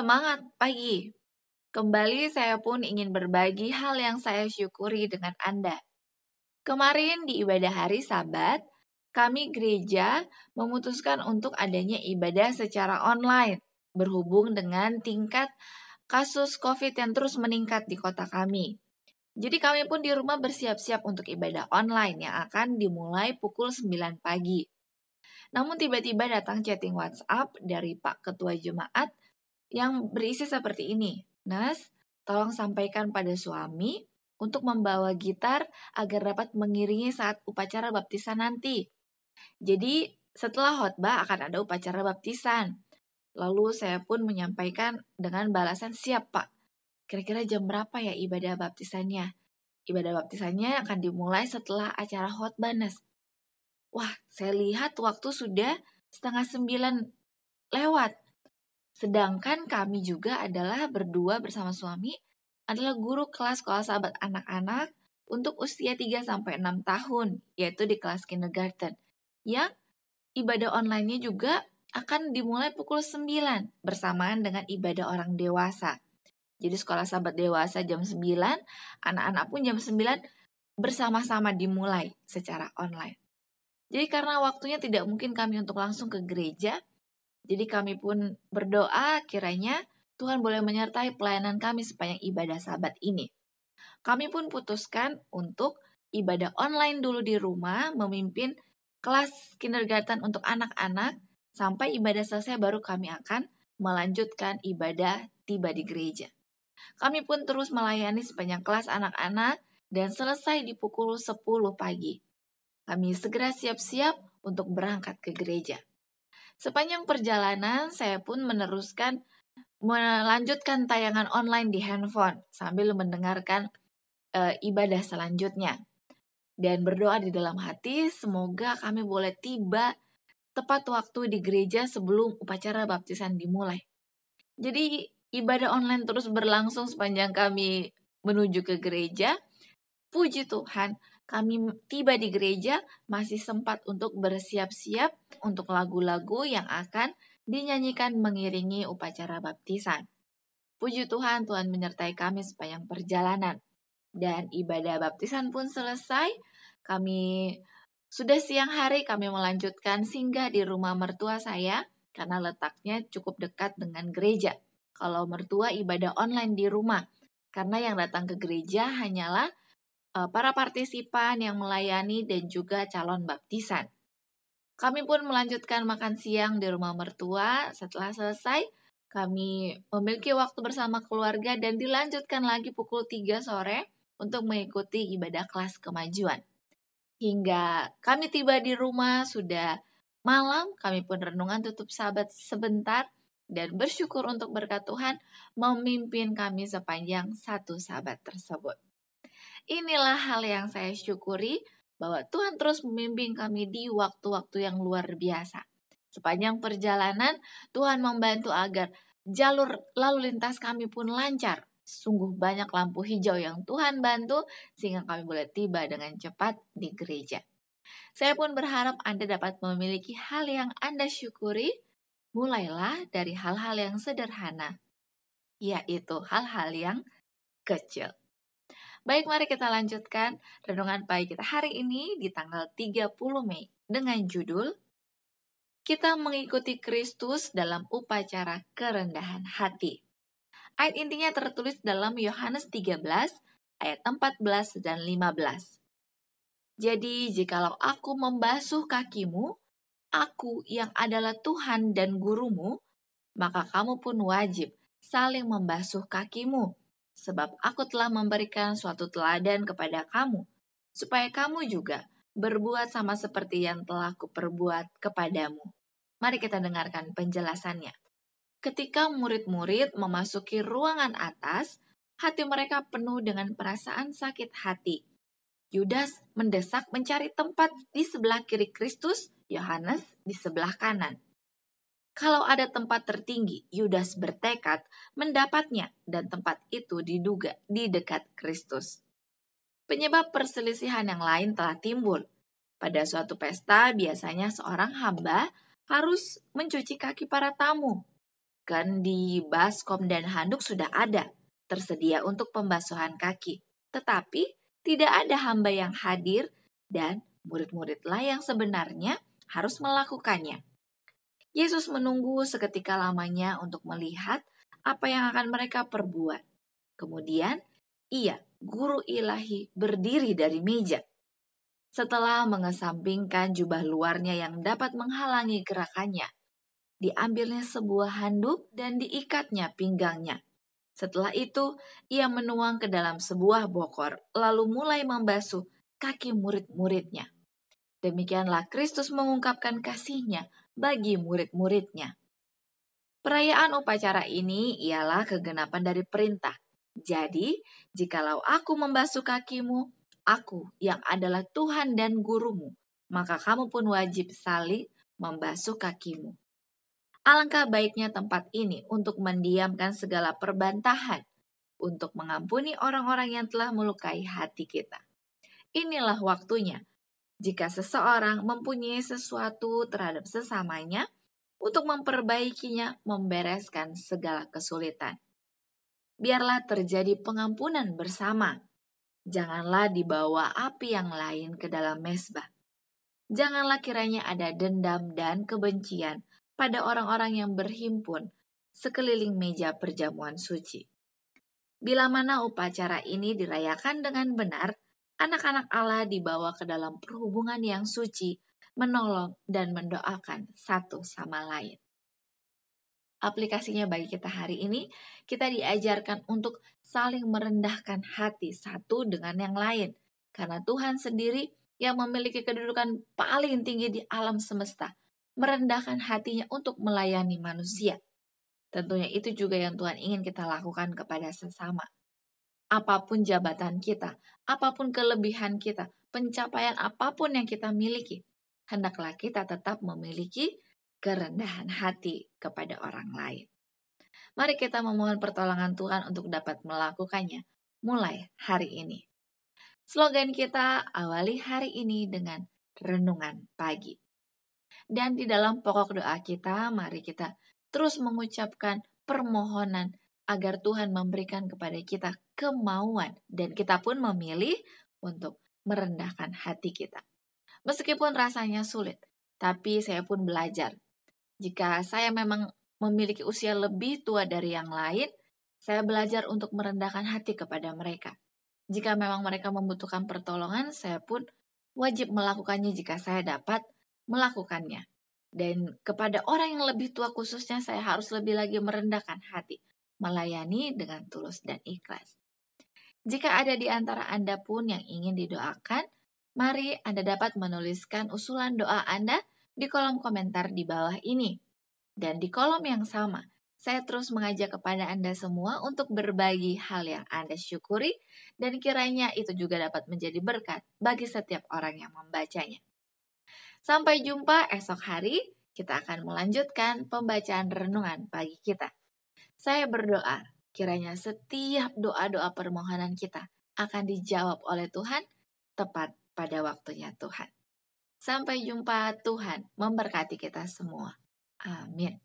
Semangat pagi! Kembali saya pun ingin berbagi hal yang saya syukuri dengan Anda. Kemarin di ibadah hari Sabat, kami gereja memutuskan untuk adanya ibadah secara online, berhubung dengan tingkat kasus COVID yang terus meningkat di kota kami. Jadi kami pun di rumah bersiap-siap untuk ibadah online yang akan dimulai pukul 9 pagi. Namun tiba-tiba datang chatting WhatsApp dari Pak Ketua Jemaat yang berisi seperti ini. Nas, tolong sampaikan pada suami untuk membawa gitar agar dapat mengiringi saat upacara baptisan nanti. Jadi setelah khotbah akan ada upacara baptisan. Lalu saya pun menyampaikan dengan balasan, siap Pak. Kira-kira jam berapa ya ibadah baptisannya? Ibadah baptisannya akan dimulai setelah acara khotbah, Nas. Wah, saya lihat waktu sudah 8:30 lewat. Sedangkan kami juga adalah berdua bersama suami adalah guru kelas sekolah sahabat anak-anak untuk usia 3-6 tahun, yaitu di kelas kindergarten. Yang ibadah online-nya juga akan dimulai pukul 9 bersamaan dengan ibadah orang dewasa. Jadi sekolah sahabat dewasa jam 9, anak-anak pun jam 9 bersama-sama dimulai secara online. Jadi karena waktunya tidak mungkin kami untuk langsung ke gereja, jadi kami pun berdoa kiranya Tuhan boleh menyertai pelayanan kami sepanjang ibadah Sabat ini. Kami pun putuskan untuk ibadah online dulu di rumah, memimpin kelas kindergarten untuk anak-anak, sampai ibadah selesai baru kami akan melanjutkan ibadah tiba di gereja. Kami pun terus melayani sepanjang kelas anak-anak dan selesai di pukul 10 pagi. Kami segera siap-siap untuk berangkat ke gereja. Sepanjang perjalanan, saya pun melanjutkan tayangan online di handphone sambil mendengarkan ibadah selanjutnya. Dan berdoa di dalam hati, semoga kami boleh tiba tepat waktu di gereja sebelum upacara baptisan dimulai. Jadi ibadah online terus berlangsung sepanjang kami menuju ke gereja. Puji Tuhan, kami tiba di gereja masih sempat untuk bersiap-siap untuk lagu-lagu yang akan dinyanyikan mengiringi upacara baptisan. Puji Tuhan, Tuhan menyertai kami sepanjang perjalanan. Dan ibadah baptisan pun selesai. Sudah siang hari kami melanjutkan singgah di rumah mertua saya karena letaknya cukup dekat dengan gereja. Kalau mertua ibadah online di rumah, karena yang datang ke gereja hanyalah para partisipan yang melayani dan juga calon baptisan. Kami pun melanjutkan makan siang di rumah mertua. Setelah selesai, kami memiliki waktu bersama keluarga dan dilanjutkan lagi pukul 3 sore untuk mengikuti ibadah kelas kemajuan. Hingga kami tiba di rumah sudah malam, kami pun renungan tutup Sabat sebentar dan bersyukur untuk berkat Tuhan memimpin kami sepanjang satu Sabat tersebut. Inilah hal yang saya syukuri, bahwa Tuhan terus membimbing kami di waktu-waktu yang luar biasa. Sepanjang perjalanan, Tuhan membantu agar jalur lalu lintas kami pun lancar. Sungguh banyak lampu hijau yang Tuhan bantu, sehingga kami boleh tiba dengan cepat di gereja. Saya pun berharap Anda dapat memiliki hal yang Anda syukuri, mulailah dari hal-hal yang sederhana, yaitu hal-hal yang kecil. Baik, mari kita lanjutkan renungan pagi kita hari ini di tanggal 30 Mei dengan judul Kita Mengikuti Kristus dalam Upacara Kerendahan Hati. Ayat intinya tertulis dalam Yohanes 13 ayat 14 dan 15. Jadi, jikalau aku membasuh kakimu, aku yang adalah Tuhan dan gurumu, maka kamu pun wajib saling membasuh kakimu. Sebab aku telah memberikan suatu teladan kepada kamu, supaya kamu juga berbuat sama seperti yang telah kuperbuat kepadamu. Mari kita dengarkan penjelasannya. Ketika murid-murid memasuki ruangan atas, hati mereka penuh dengan perasaan sakit hati. Yudas mendesak mencari tempat di sebelah kiri Kristus, Yohanes di sebelah kanan. Kalau ada tempat tertinggi, Yudas bertekad mendapatnya dan tempat itu diduga di dekat Kristus. Penyebab perselisihan yang lain telah timbul. Pada suatu pesta, biasanya seorang hamba harus mencuci kaki para tamu. Kendi, baskom, dan handuk sudah ada, tersedia untuk pembasuhan kaki. Tetapi tidak ada hamba yang hadir dan murid-muridlah yang sebenarnya harus melakukannya. Yesus menunggu seketika lamanya untuk melihat apa yang akan mereka perbuat. Kemudian, ia, guru ilahi, berdiri dari meja. Setelah mengesampingkan jubah luarnya yang dapat menghalangi gerakannya, diambilnya sebuah handuk dan diikatnya pinggangnya. Setelah itu, ia menuang ke dalam sebuah bokor, lalu mulai membasuh kaki murid-muridnya. Demikianlah Kristus mengungkapkan kasih-Nya bagi murid-muridnya. Perayaan upacara ini ialah kegenapan dari perintah. Jadi, jikalau aku membasuh kakimu, aku yang adalah Tuhan dan gurumu, maka kamu pun wajib saling membasuh kakimu. Alangkah baiknya tempat ini untuk mendiamkan segala perbantahan, untuk mengampuni orang-orang yang telah melukai hati kita. Inilah waktunya, jika seseorang mempunyai sesuatu terhadap sesamanya, untuk memperbaikinya, membereskan segala kesulitan. Biarlah terjadi pengampunan bersama. Janganlah dibawa api yang lain ke dalam mezbah. Janganlah kiranya ada dendam dan kebencian pada orang-orang yang berhimpun sekeliling meja perjamuan suci. Bila mana upacara ini dirayakan dengan benar, anak-anak Allah dibawa ke dalam perhubungan yang suci, menolong dan mendoakan satu sama lain. Aplikasinya bagi kita hari ini, kita diajarkan untuk saling merendahkan hati satu dengan yang lain. Karena Tuhan sendiri yang memiliki kedudukan paling tinggi di alam semesta, merendahkan hatinya untuk melayani manusia. Tentunya itu juga yang Tuhan ingin kita lakukan kepada sesama. Apapun jabatan kita, apapun kelebihan kita, pencapaian apapun yang kita miliki, hendaklah kita tetap memiliki kerendahan hati kepada orang lain. Mari kita memohon pertolongan Tuhan untuk dapat melakukannya mulai hari ini. Slogan kita, awali hari ini dengan renungan pagi. Dan di dalam pokok doa kita, mari kita terus mengucapkan permohonan agar Tuhan memberikan kepada kita kemauan dan kita pun memilih untuk merendahkan hati kita. Meskipun rasanya sulit, tapi saya pun belajar. Jika saya memang memiliki usia lebih tua dari yang lain, saya belajar untuk merendahkan hati kepada mereka. Jika memang mereka membutuhkan pertolongan, saya pun wajib melakukannya jika saya dapat melakukannya. Dan kepada orang yang lebih tua khususnya, saya harus lebih lagi merendahkan hati, melayani dengan tulus dan ikhlas. Jika ada di antara Anda pun yang ingin didoakan, mari Anda dapat menuliskan usulan doa Anda di kolom komentar di bawah ini. Dan di kolom yang sama, saya terus mengajak kepada Anda semua untuk berbagi hal yang Anda syukuri dan kiranya itu juga dapat menjadi berkat bagi setiap orang yang membacanya. Sampai jumpa esok hari, kita akan melanjutkan pembacaan renungan pagi kita. Saya berdoa, kiranya setiap doa-doa permohonan kita akan dijawab oleh Tuhan tepat pada waktunya Tuhan. Sampai jumpa, Tuhan memberkati kita semua. Amin.